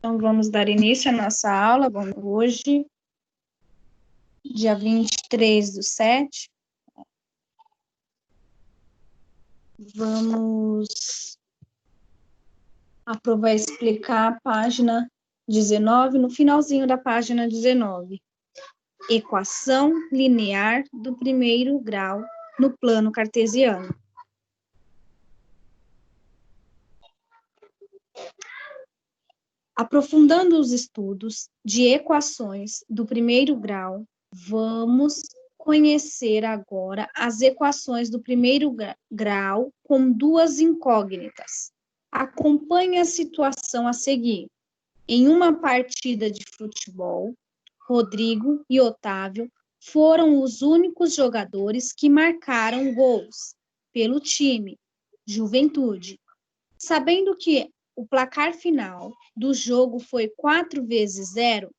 Então, vamos dar início à nossa aula. Bom, hoje, dia 23/7, vamos aprovar e explicar a página 19, no finalzinho da página 19. Equação linear do primeiro grau no plano cartesiano. Aprofundando os estudos de equações do primeiro grau, vamos conhecer agora as equações do primeiro grau com duas incógnitas. Acompanhe a situação a seguir. Em uma partida de futebol, Rodrigo e Otávio foram os únicos jogadores que marcaram gols pelo time Juventude. Sabendo que o placar final do jogo foi 4-0,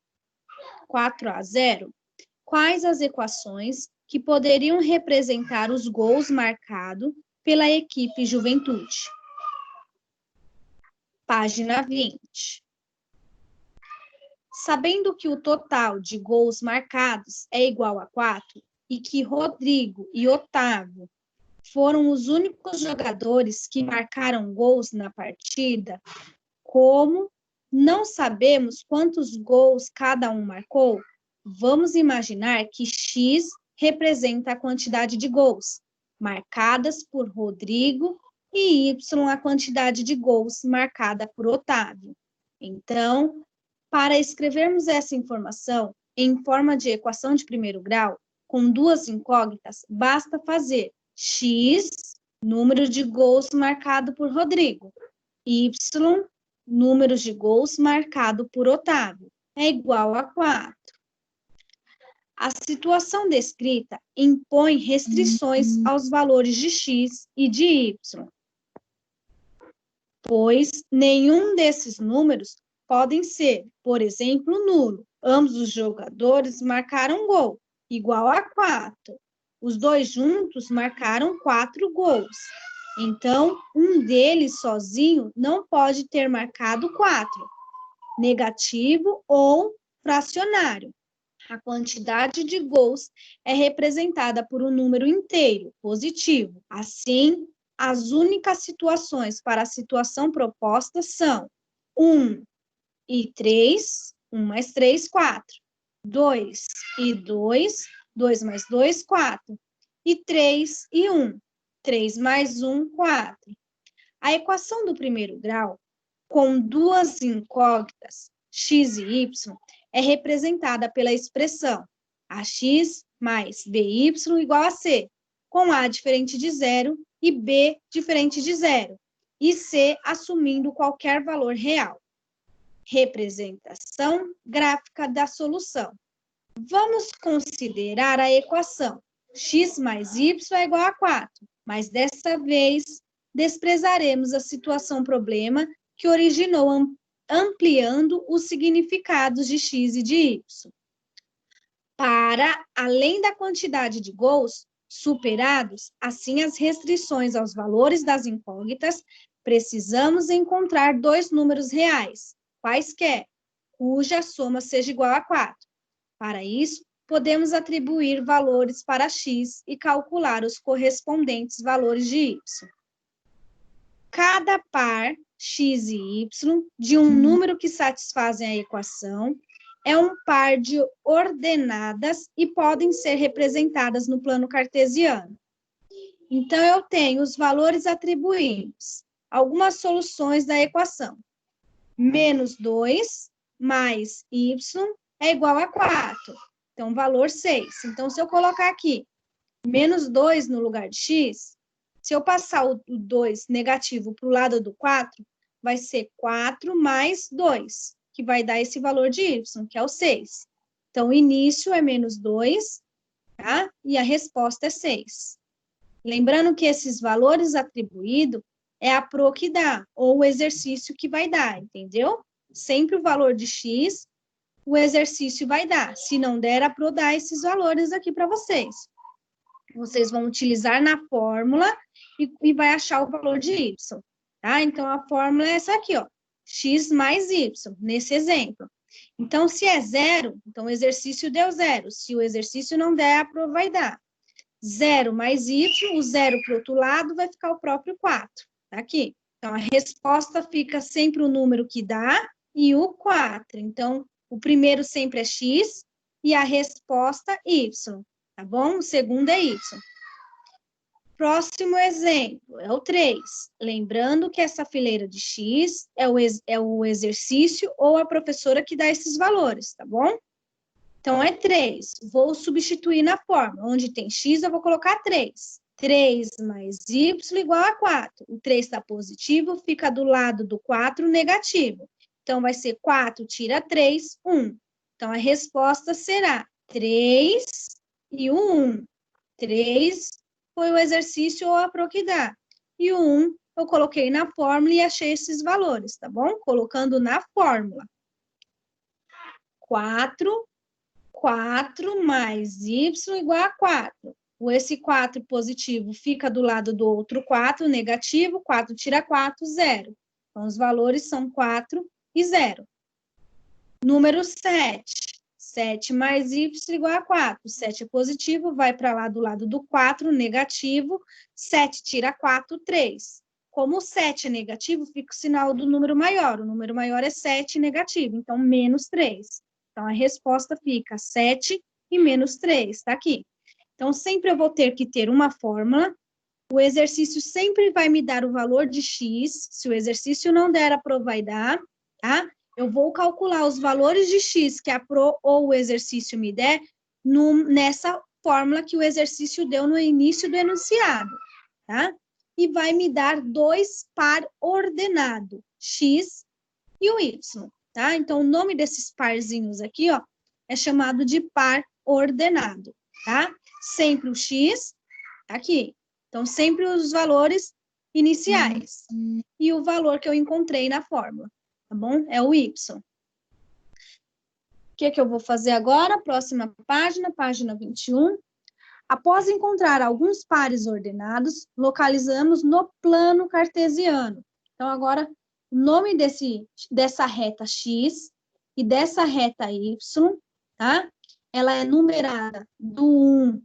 quais as equações que poderiam representar os gols marcados pela equipe Juventude? Página 20. Sabendo que o total de gols marcados é igual a 4 e que Rodrigo e Otávio foram os únicos jogadores que marcaram gols na partida, como não sabemos quantos gols cada um marcou, vamos imaginar que X representa a quantidade de gols marcadas por Rodrigo e Y a quantidade de gols marcada por Otávio. Então, para escrevermos essa informação em forma de equação de primeiro grau, com duas incógnitas, basta fazer X, número de gols marcado por Rodrigo, Y, números de gols marcado por Otávio, é igual a 4. A situação descrita impõe restrições aos valores de X e de Y, pois nenhum desses números podem ser, por exemplo, nulo. Ambos os jogadores marcaram gol, igual a 4. Os dois juntos marcaram 4 gols. Então, um deles sozinho não pode ter marcado 4. Negativo ou fracionário. A quantidade de gols é representada por um número inteiro, positivo. Assim, as únicas situações para a situação proposta são 1 e 3, 1 mais 3, 4. 2 e 2, 2 mais 2, 4. E 3 e 1, 3 mais 1, 4. A equação do primeiro grau, com duas incógnitas, x e y, é representada pela expressão ax mais by igual a c, com a diferente de zero e b diferente de zero, e c assumindo qualquer valor real. Representação gráfica da solução. Vamos considerar a equação x mais y é igual a 4, mas dessa vez desprezaremos a situação problema que originou ampliando os significados de x e de y. Para, além da quantidade de gols superados, assim as restrições aos valores das incógnitas, precisamos encontrar dois números reais, quaisquer, cuja soma seja igual a 4. Para isso, podemos atribuir valores para x e calcular os correspondentes valores de y. Cada par x e y de um número que satisfazem a equação é um par de ordenadas e podem ser representadas no plano cartesiano. Então, eu tenho os valores atribuídos, algumas soluções da equação. Menos 2 mais y é igual a 4. Então, valor 6. Então, se eu colocar aqui menos 2 no lugar de x, se eu passar o 2 negativo para o lado do 4, vai ser 4 mais 2, que vai dar esse valor de y, que é o 6. Então, o início é menos 2, tá? E a resposta é 6. Lembrando que esses valores atribuídos é a pro que dá, ou o exercício que vai dar, entendeu? Sempre o valor de x, o exercício vai dar. Se não der, a pro dá esses valores aqui para vocês. Vocês vão utilizar na fórmula e vai achar o valor de y, tá? Então, a fórmula é essa aqui, ó. x mais y, nesse exemplo. Então, se é 0, então o exercício deu 0. Se o exercício não der, a prova vai dar 0 mais y, o 0 para o outro lado vai ficar o próprio 4. Tá aqui. Então, a resposta fica sempre o número que dá e o 4. Então, o primeiro sempre é x e a resposta y, tá bom? O segundo é y. Próximo exemplo é o 3. Lembrando que essa fileira de x é o exercício ou a professora que dá esses valores, tá bom? Então, é 3. Vou substituir na fórmula. Onde tem x, eu vou colocar 3. 3 mais y igual a 4. O 3 está positivo, fica do lado do 4 negativo. Então, vai ser 4 tira 3, 1. Então, a resposta será 3 e o 1. 3 foi o exercício ou a pro que dá. E o 1 eu coloquei na fórmula e achei esses valores, tá bom? Colocando na fórmula. 4 mais y igual a 4. Esse 4 positivo fica do lado do outro 4 negativo, 4 tira 4, 0. Então, os valores são 4 e 0. Número 7. 7 mais y igual a 4. 7 é positivo, vai para lá do lado do 4, negativo. 7 tira 4, 3. Como o 7 é negativo, fica o sinal do número maior. O número maior é 7 negativo, então menos 3. Então, a resposta fica 7 e menos 3, tá aqui. Então, sempre eu vou ter que ter uma fórmula. O exercício sempre vai me dar o valor de x. Se o exercício não der, a prova vai dar, tá? Eu vou calcular os valores de x que a pro ou o exercício me der nessa fórmula que o exercício deu no início do enunciado, tá? E vai me dar 2 par ordenado, x e o y, tá? Então, o nome desses parzinhos aqui, ó, é chamado de par ordenado, tá? Sempre o x, aqui. Então, sempre os valores iniciais. E o valor que eu encontrei na fórmula, tá bom? É o y. O que eu vou fazer agora? Próxima página, página 21. Após encontrar alguns pares ordenados, localizamos no plano cartesiano. Então, agora, o nome dessa reta x e dessa reta y, tá? Ela é numerada do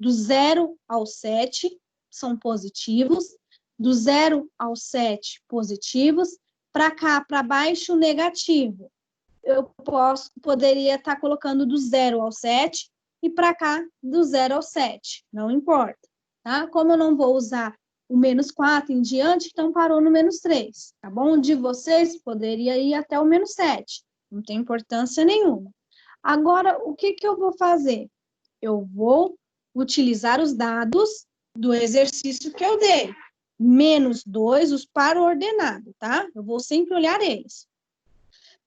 0 ao 7, são positivos, do 0 ao 7, positivos, para cá, para baixo, negativo. Eu poderia estar colocando do 0 ao 7 e para cá, do 0 ao 7, não importa, tá? Como eu não vou usar o menos 4 em diante, então parou no menos 3, tá bom? De vocês, poderia ir até o menos 7, não tem importância nenhuma. Agora, o que eu vou fazer? Eu vou utilizar os dados do exercício que eu dei. Menos 2, os par ordenado, tá? Eu vou sempre olhar eles.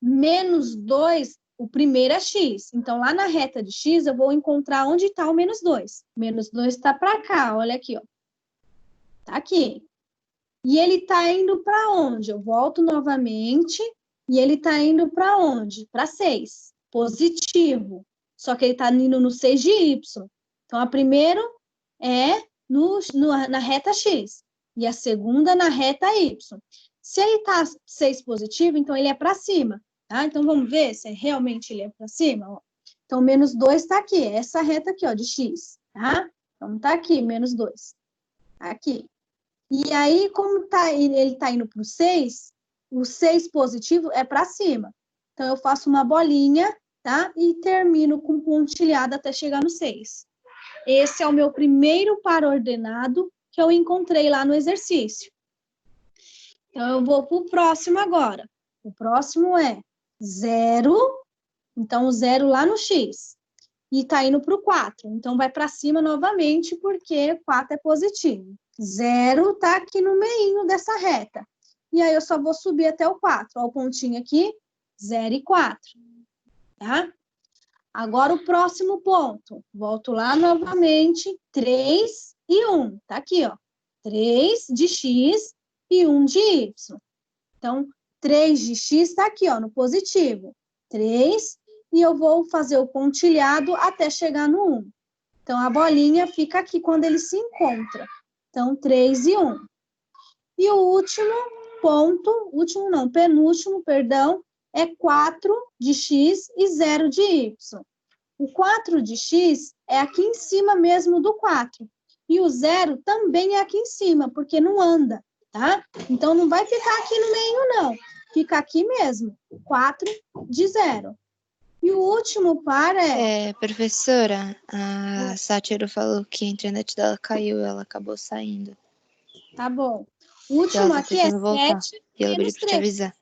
Menos 2, o primeiro é x. Então, lá na reta de x, eu vou encontrar onde está o menos 2. Menos 2 está para cá, olha aqui, ó. Tá aqui. E ele está indo para onde? Eu volto novamente e ele está indo para onde? Para 6. Positivo. Só que ele está indo no 6 de y. Então, a primeira é na reta x. E a segunda na reta y. Se ele está 6 positivo, então ele é para cima. Tá? Então, vamos ver se realmente ele é para cima. Ó. Então, menos 2 está aqui. Essa reta aqui, ó, de x. Tá? Então, está aqui, menos 2. Aqui. E aí, como ele está indo para o 6, o 6 positivo é para cima. Então, eu faço uma bolinha, tá? E termino com pontilhada até chegar no 6. Esse é o meu primeiro par ordenado que eu encontrei lá no exercício. Então, eu vou para o próximo agora. O próximo é 0, então o 0 lá no x. E está indo para o 4, então vai para cima novamente, porque 4 é positivo. 0 está aqui no meio dessa reta. E aí eu só vou subir até o 4. Olha o pontinho aqui, 0 e 4. Tá? Agora o próximo ponto. Volto lá novamente, 3 e 1. Tá aqui, ó. 3 de x e 1 de y. Então, 3 de x está aqui, ó, no positivo. 3, e eu vou fazer o pontilhado até chegar no 1. Então, a bolinha fica aqui quando ele se encontra. Então, 3 e 1. E o último penúltimo, perdão, é 4 de x e 0 de y. O 4 de x é aqui em cima mesmo do 4. E o 0 também é aqui em cima, porque não anda, tá? Então, não vai ficar aqui no meio, não. Fica aqui mesmo, 4 de 0. E o último par é... Professora, a Sátiro falou que a internet dela caiu e ela acabou saindo. Tá bom. O E último ela tá aqui é tentando voltar. 7 E ela pediu menos pra te 3. avisar.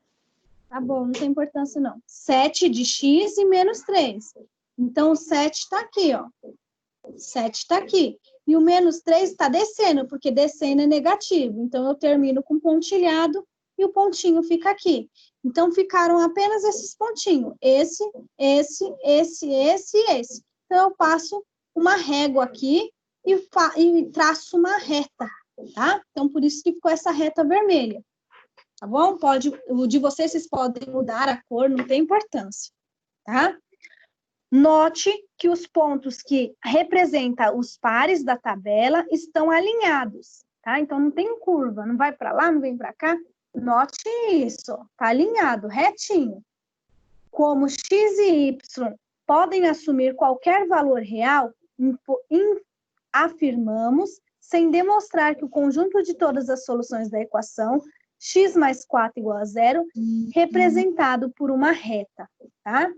Tá bom, não tem importância, não. 7 de x e menos 3. Então, o 7 está aqui, ó. 7 está aqui. E o menos 3 está descendo, porque descendo é negativo. Então, eu termino com pontilhado e o pontinho fica aqui. Então, ficaram apenas esses pontinhos. Esse. Então, eu passo uma régua aqui e traço uma reta, tá? Então, por isso que ficou essa reta vermelha. Tá bom? O de vocês podem mudar a cor, não tem importância, tá? Note que os pontos que representam os pares da tabela estão alinhados, tá? Então, não tem curva, não vai para lá, não vem para cá. Note isso, tá alinhado, retinho. Como x e y podem assumir qualquer valor real, afirmamos, sem demonstrar que o conjunto de todas as soluções da equação x mais 4 igual a 0, representado por uma reta, tá?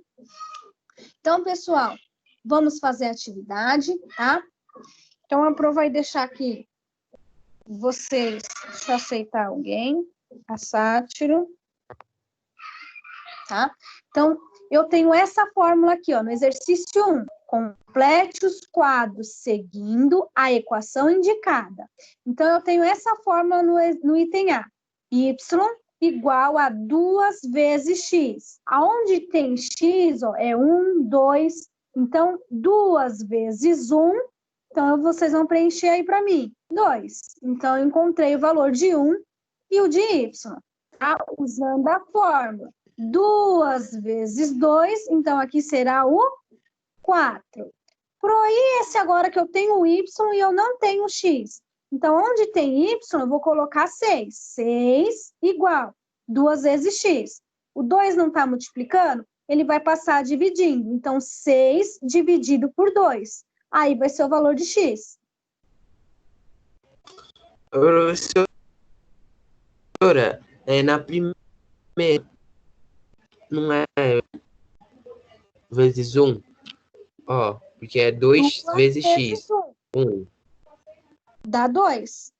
Então, pessoal, vamos fazer a atividade, tá? Então, a Pro vai deixar aqui vocês, deixa eu aceitar alguém, a Sátiro, tá? Então, eu tenho essa fórmula aqui, ó, no exercício 1. Complete os quadros seguindo a equação indicada. Então, eu tenho essa fórmula no item A. Y igual a 2 vezes x. Aonde tem x, ó, é 1, 2. Então, 2 vezes 1. Então, vocês vão preencher aí para mim. 2. Então, eu encontrei o valor de 1 e o de y. Tá? Usando a fórmula. 2 vezes 2. Então, aqui será o 4. Esse agora que eu tenho y e eu não tenho x. Então, onde tem y, eu vou colocar 6. 6 igual 2 vezes x. O 2 não está multiplicando? Ele vai passar dividindo. Então, 6 dividido por 2. Aí vai ser o valor de x. Professora, na primeira, não é vezes 1, ó, porque é 2 vezes x. 1. Dá 2.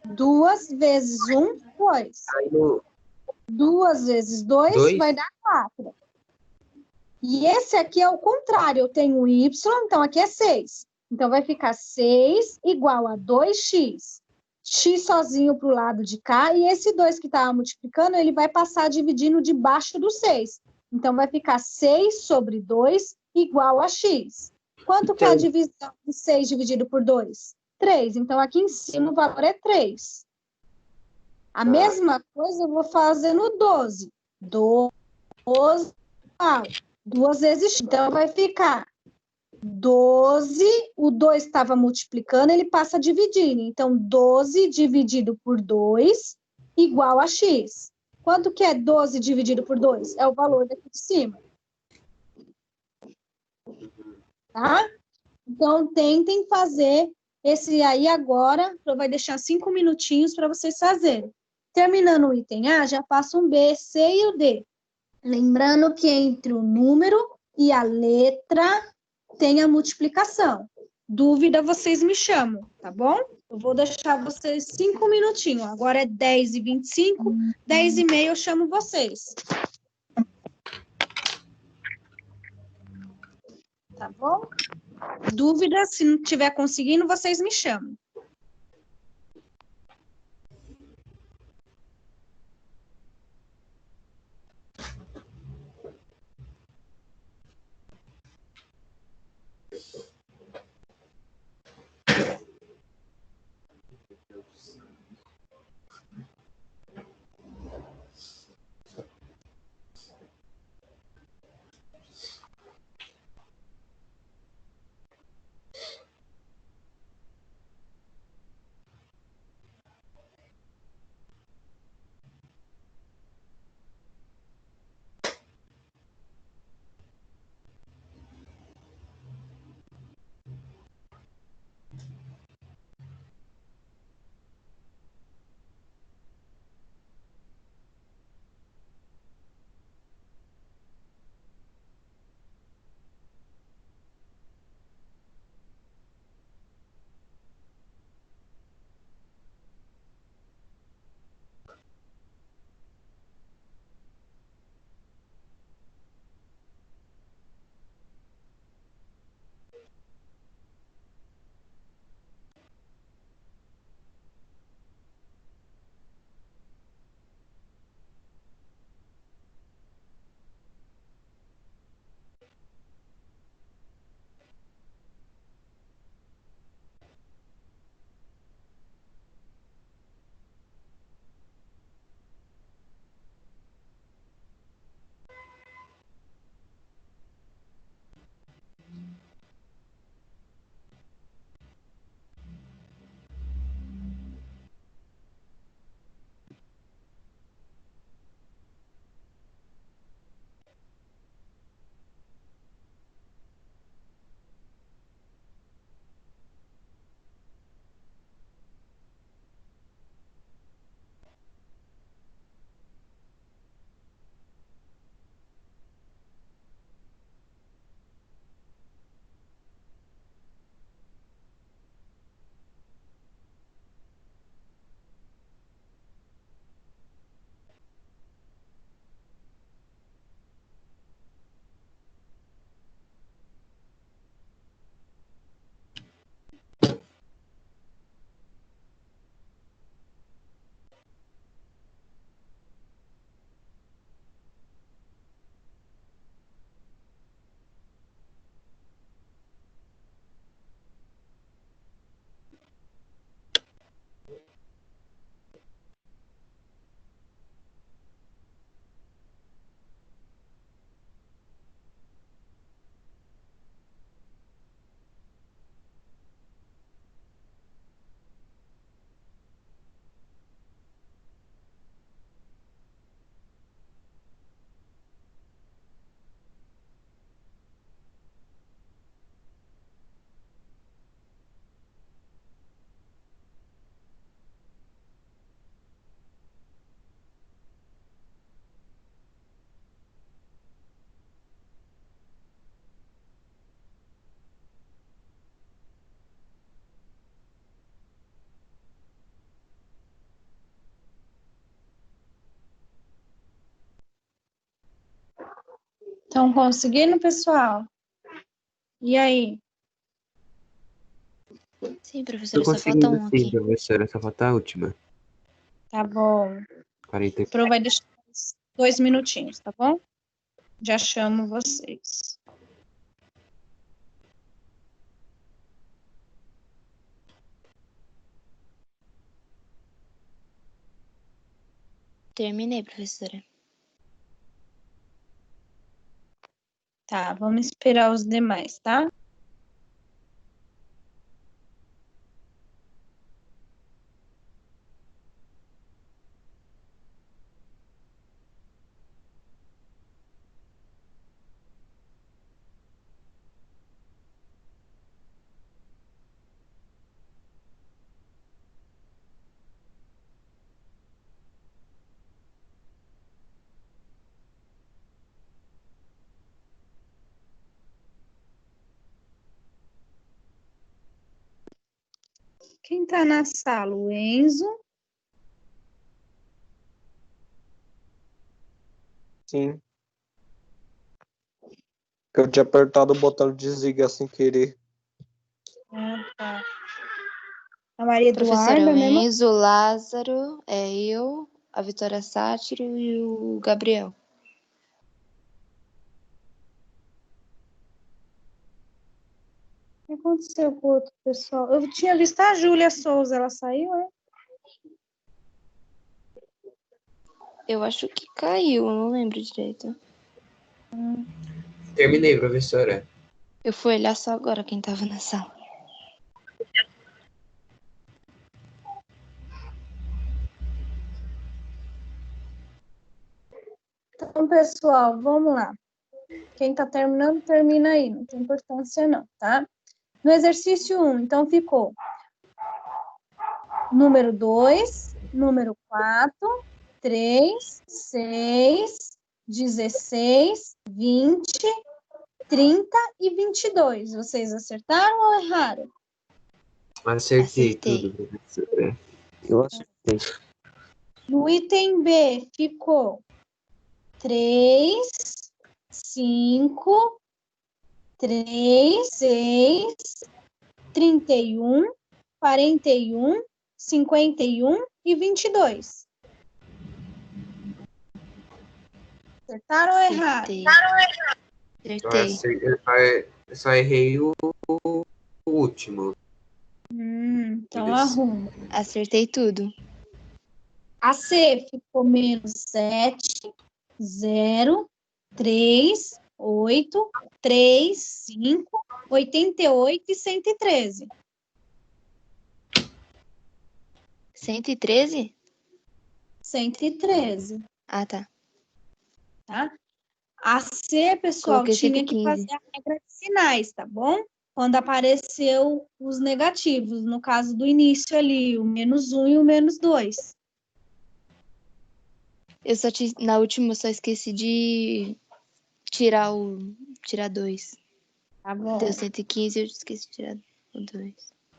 2 vezes 1, 2. 2 vezes 2 vai dar 4. E esse aqui é o contrário, eu tenho y, então aqui é 6. Então, vai ficar 6 igual a 2x. X sozinho para o lado de cá, e esse 2 que estava multiplicando, ele vai passar dividindo debaixo do 6. Então, vai ficar 6 sobre 2 igual a x. Quanto que é a divisão de 6 dividido por 2? 3. Então, aqui em cima o valor é 3. A mesma coisa eu vou fazer no 12. 12 igual 2 vezes x. Então, vai ficar 12, o 2 estava multiplicando, ele passa dividindo. Então, 12 dividido por 2 igual a x. Quanto que é 12 dividido por 2? É o valor daqui de cima. Tá? Então, tentem fazer esse aí agora. Eu vou deixar 5 minutinhos para vocês fazerem. Terminando o item A, já faço um B, C e o D. Lembrando que entre o número e a letra tem a multiplicação. Dúvida, vocês me chamam, tá bom? Eu vou deixar vocês 5 minutinhos. Agora é 10h25, 10h30 eu chamo vocês. Tá bom? Dúvida, se não estiver conseguindo, vocês me chamam. Estão conseguindo, pessoal? E aí? Sim, Tô professora, só falta conseguindo um sim, aqui. professora. Só falta a última. Tá bom. 40 e... Pro vai deixar 2 minutinhos, tá bom? Já chamo vocês. Terminei, professora. Tá, vamos esperar os demais, tá? Quem tá na sala? O Enzo. Sim. Eu tinha apertado o botão de desligar sem querer. Ah, tá. A Maria Professora, Eduarda, o né? Enzo, o Lázaro, eu, a Vitória Sátiro e o Gabriel. O que aconteceu com o outro pessoal? Eu tinha visto a Júlia Souza, ela saiu, né? Eu acho que caiu, eu não lembro direito. Terminei, professora. Eu fui olhar só agora quem tava na sala. Então, pessoal, vamos lá. Quem tá terminando, termina aí. Não tem importância, não, tá? No exercício 1, então, ficou número 2, número 4, 3, 6, 16, 20, 30 e 22. Vocês acertaram ou erraram? Acertei Acertei. tudo, professora. Eu acertei. No item B, ficou 3, 5, 3, 6, 31, 41, 51 e 22. Acertaram ou erraram? Acertei. Eu só errei o último. Então Isso. arruma. Acertei tudo. A C ficou menos 7, 0, 3, 8, 3, 5, 88 e 113. 113? 113, Ah, tá. tá? A C, pessoal, Coloquei tinha que 115. fazer a regra de sinais, tá bom? Quando apareceu os negativos, no caso do início ali, o -1 e o -2. Na última eu só esqueci de tirar tirar 2. Tá bom. Deu 115 e eu esqueci de tirar o 2.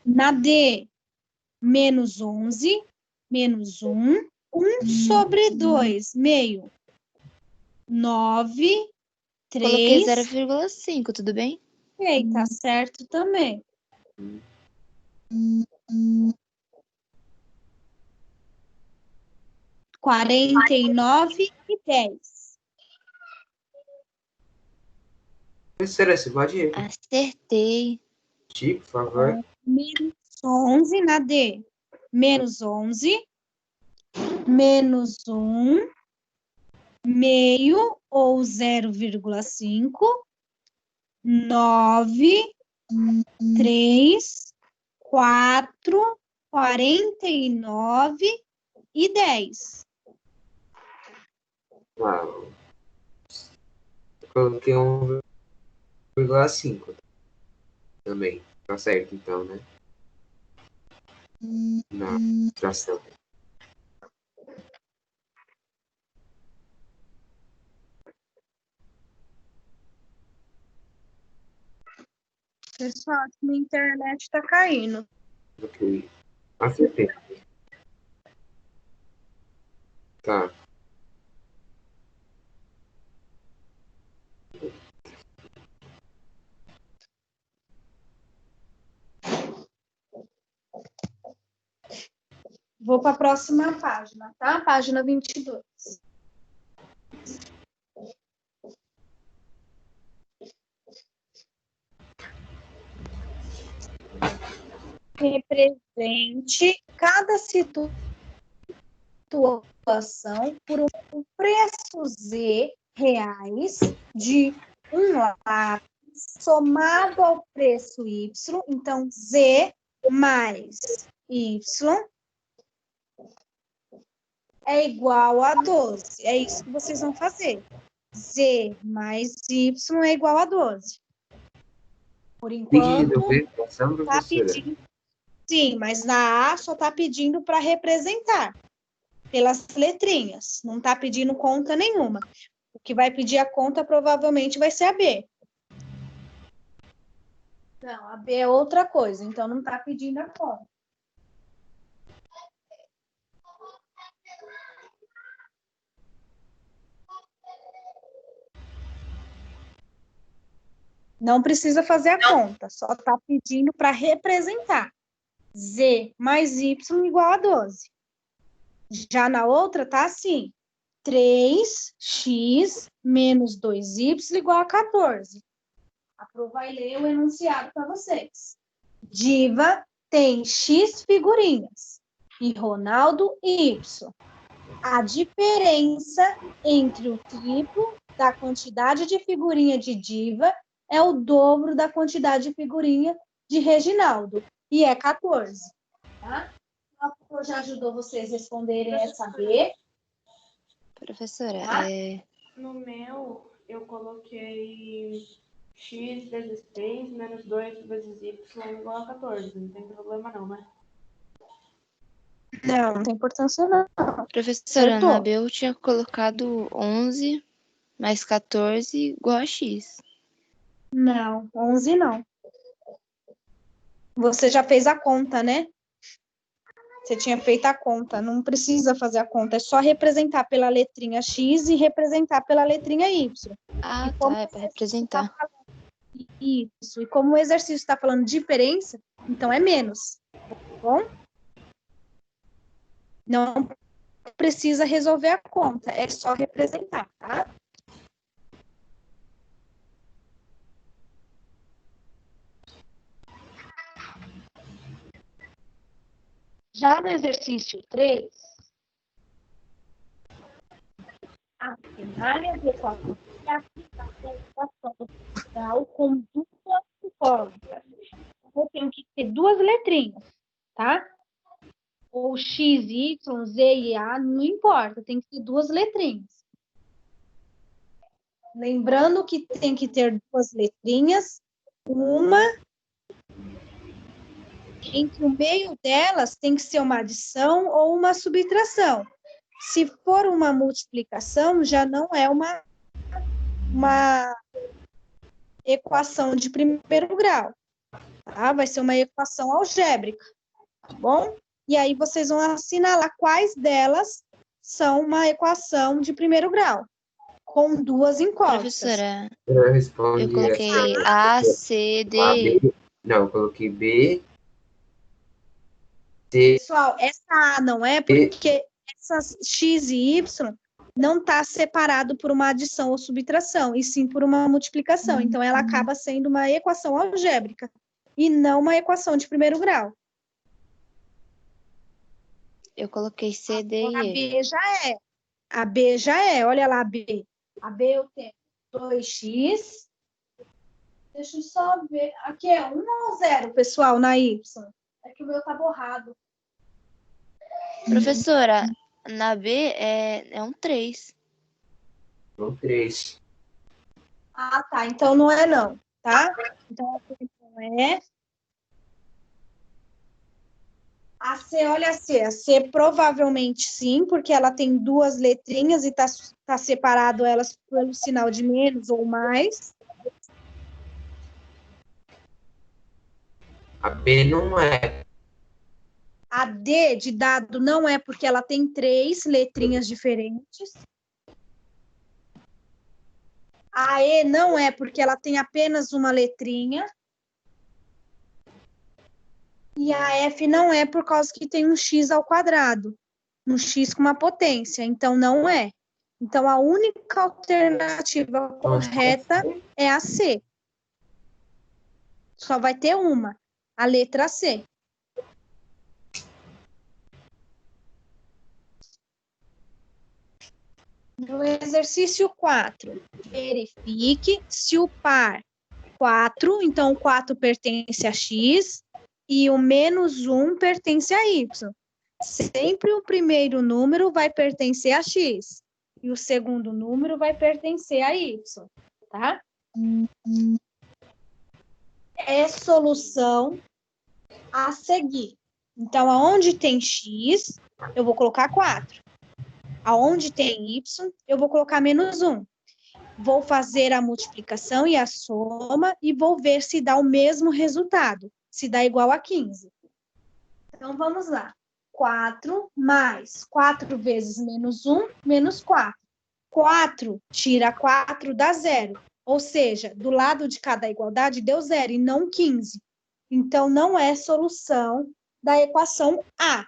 Na D, -11, -1, 1 sobre 2, meio. 9, Coloquei 3, 0,5, tudo bem? ok, tá certo também. 49 e 10. Professora, você pode Acertei. repetir, por favor? -11 na D. -11, -1, meio ou 0,5, 9, 3, 4, 49 e 10. Uau. Eu coloquei 1,5 também. Tá certo, então, né? Na fração. Pessoal, acho que minha internet tá caindo. Ok. Acertei. Tá. Vou para a próxima página, tá? Página 22. Represente cada situação por um preço Z reais de um lápis somado ao preço Y. Então, Z mais Y é igual a 12. É isso que vocês vão fazer. Z mais Y é igual a 12. Por Tem que enquanto, resolver a equação, tá professora? pedindo. Sim, mas na A só está pedindo para representar pelas letrinhas. Não está pedindo conta nenhuma. O que vai pedir a conta provavelmente vai ser a B. Não, a B é outra coisa, então não está pedindo a conta. Não precisa fazer a conta, só está pedindo para representar. Z mais Y igual a 12. Já na outra tá assim, 3x menos 2y igual a 14. A Pro vai ler o enunciado para vocês. Diva tem X figurinhas e Ronaldo Y. A diferença entre o triplo da quantidade de figurinha de Diva é o dobro da quantidade de figurinha de Reginaldo, e é 14. Tá? A Pro já ajudou vocês a responderem essa B. Professora, Tá? No meu, eu coloquei x vezes 3 menos 2 vezes y igual a 14. Não tem problema não, né? Não tem importância não. professora, Acertou. na B eu tinha colocado 11 mais 14 igual a X. Não, 11 não. Você já fez a conta, né? Você tinha feito a conta, não precisa fazer a conta, é só representar pela letrinha X e representar pela letrinha Y. Ah, como tá, é para representar. Isso, e como o exercício está falando diferença, então é menos, tá bom? Não precisa resolver a conta, é só representar, tá? Já no exercício 3, a primária de equação é a aplicação da equação integral com dupla incógnita. Eu tenho que ter duas letrinhas, tá? Ou X, Y, Z e A, não importa, tem que ter duas letrinhas. Lembrando que tem que ter duas letrinhas, uma entre o meio delas tem que ser uma adição ou uma subtração. Se for uma multiplicação, já não é uma equação de primeiro grau, tá? Vai ser uma equação algébrica, tá bom? E aí vocês vão assinalar quais delas são uma equação de primeiro grau, com duas incógnitas. Professora, Eu respondi eu coloquei A, C, D, E. B. Não, eu coloquei B, C, Pessoal, essa A não é porque essas X e Y não está separado por uma adição ou subtração, e sim por uma multiplicação. Então, ela acaba sendo uma equação algébrica e não uma equação de primeiro grau. Eu coloquei C, D A e E. B já é. A B já é. Olha lá a B. A B eu tenho 2x. Deixa eu só ver. Aqui é 1 ou 0, pessoal, na Y. É que o meu tá borrado. Professora, na B é um 3. não 3. Ah, tá. Então não é não, tá? Então a C não é. A C, olha a C. A C provavelmente sim, porque ela tem duas letrinhas e tá separado elas pelo sinal de menos ou mais. A B não é. A D de dado não é porque ela tem três letrinhas diferentes. A E não é porque ela tem apenas uma letrinha. E a F não é por causa que tem um x ao quadrado. Um x com uma potência. Então, não é. Então, a única alternativa correta é a C. Só vai ter uma. A letra C. No exercício 4, verifique se o par 4, então o 4 pertence a x e o menos 1 pertence a y. Sempre o primeiro número vai pertencer a x e o segundo número vai pertencer a y, tá? É solução a seguir. Então, aonde tem x, eu vou colocar 4. Aonde tem y, eu vou colocar menos 1. Vou fazer a multiplicação e a soma e vou ver se dá o mesmo resultado, se dá igual a 15. Então, vamos lá. 4 mais 4 vezes menos 1, menos 4. 4 tira 4 dá 0. Ou seja, do lado de cada igualdade deu 0 e não 15. Então, não é solução da equação A.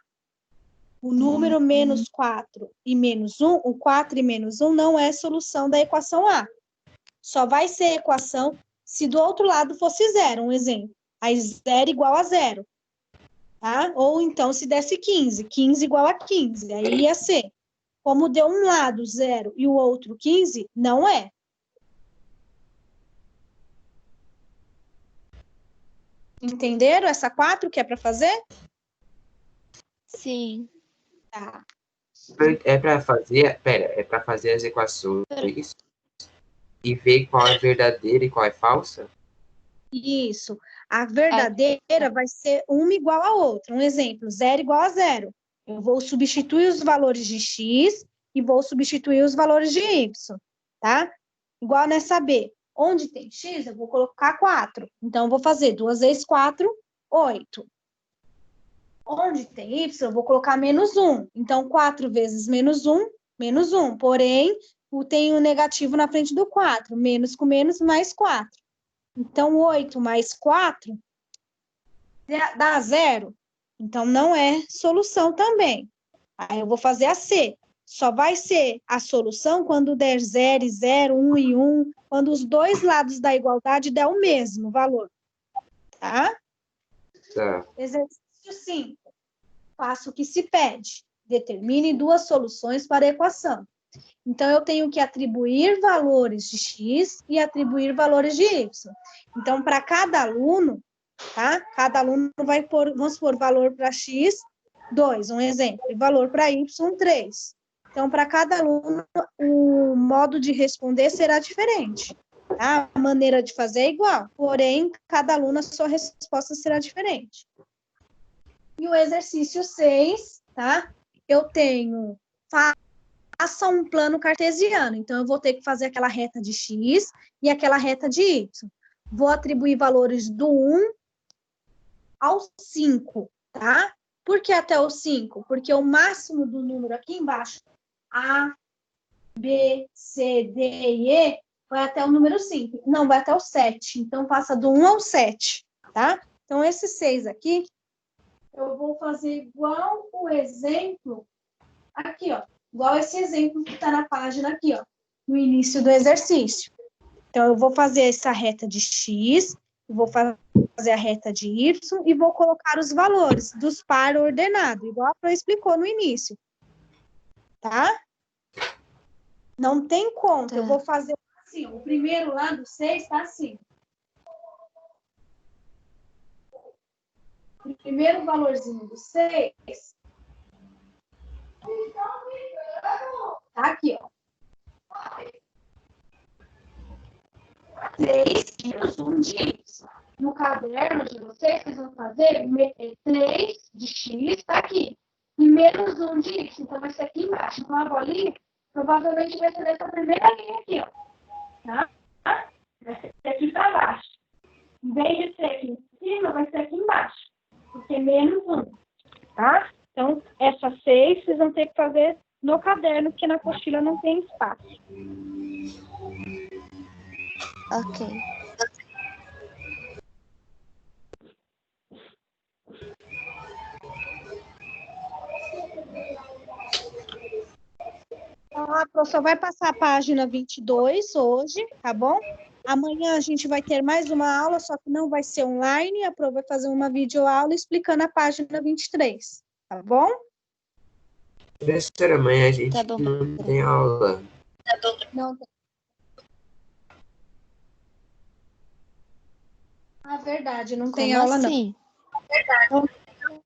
O número menos 4 e menos 1, o 4 e menos 1 não é solução da equação A. Só vai ser equação se do outro lado fosse 0, um exemplo. Aí 0 igual a 0. Tá? Ou então se desse 15, 15 igual a 15, aí ia ser. Como deu um lado 0 e o outro 15, não é. Entenderam essa 4 que é para fazer? Sim. Tá. É para fazer as equações e ver qual é verdadeira e qual é falsa? Isso. A verdadeira vai ser uma igual a outra. Um exemplo, 0 igual a 0. Eu vou substituir os valores de x e vou substituir os valores de y, tá? Igual nessa B. Onde tem x, eu vou colocar 4. Então, eu vou fazer 2 vezes 4, 8. Onde tem y, eu vou colocar menos 1. Então, 4 vezes menos 1, menos 1. Porém, tem um negativo na frente do 4. Menos com menos, mais 4. Então, 8 mais 4 dá 0. Então, não é solução também. Aí, eu vou fazer a C. Só vai ser a solução quando der 0 e 0, 1 e 1, quando os dois lados da igualdade der o mesmo valor. Tá? Tá. Exercício 5. Faça o que se pede. Determine duas soluções para a equação. Então, eu tenho que atribuir valores de x e atribuir valores de y. Então, para cada aluno, tá? Cada aluno vai pôr, vamos pôr valor para x, 2, um exemplo, e valor para y, 3. Então, para cada aluno, o modo de responder será diferente. Tá? A maneira de fazer é igual, porém, cada aluno, a sua resposta será diferente. E o exercício 6, tá? Eu tenho... Faça um plano cartesiano. Então, eu vou ter que fazer aquela reta de x e aquela reta de y. Vou atribuir valores do 1 ao 5, tá? Por que até o 5? Porque o máximo do número aqui embaixo, A, B, C, D e E, vai até o número 5. Não, vai até o 7. Então, passa do 1 ao 7, tá? Então, esses 6 aqui, eu vou fazer igual o exemplo aqui, ó. Igual esse exemplo que está na página aqui, ó, no início do exercício. Então, eu vou fazer essa reta de x, vou fazer a reta de y e vou colocar os valores dos par ordenados, igual a Fran explicou no início. Tá? Não tem conta. Eu vou fazer assim, o primeiro lá do 6 está assim. O primeiro valorzinho do 6... Tá aqui, ó. 3 menos 1 de y. No caderno de vocês vão fazer 3 de x, tá aqui. E menos 1 de y. Então, vai ser aqui embaixo. Então, a bolinha provavelmente vai ser dessa primeira linha aqui, ó. Tá? Vai ser aqui para baixo. Em vez de ser aqui em cima, vai ser aqui embaixo. Porque menos 1. Tá? Então, essa 6 vocês vão ter que fazer no caderno, porque na apostila não tem espaço. Ok. a prof só vai passar a página 22 hoje, tá bom? Amanhã a gente vai ter mais uma aula, só que não vai ser online. A prof vai fazer uma videoaula explicando a página 23, tá bom? Professora, amanhã a gente Tá bom. não tem aula. Não tem. Ah, verdade, não tem Como aula assim? não.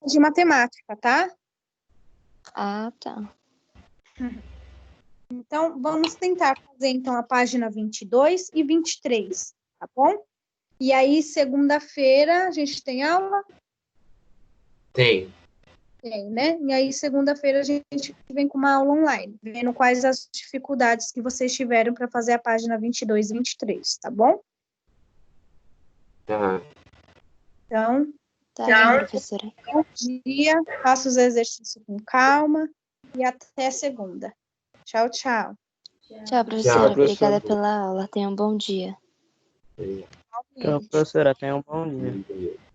De matemática, tá? Ah, tá. Então, vamos tentar fazer, então, a página 22 e 23, tá bom? E aí, segunda-feira, a gente tem aula? Tem. Tem, né? E aí, segunda-feira, a gente vem com uma aula online, vendo quais as dificuldades que vocês tiveram para fazer a página 22 e 23, tá bom? Tá. Então, Tá bom, professora. bom dia, faça os exercícios com calma e até segunda. Tchau, tchau. Tchau, professora. Tchau, Obrigada professora. pela aula. Tenha um bom dia. Então, professora, tenha um bom dia. Tchau.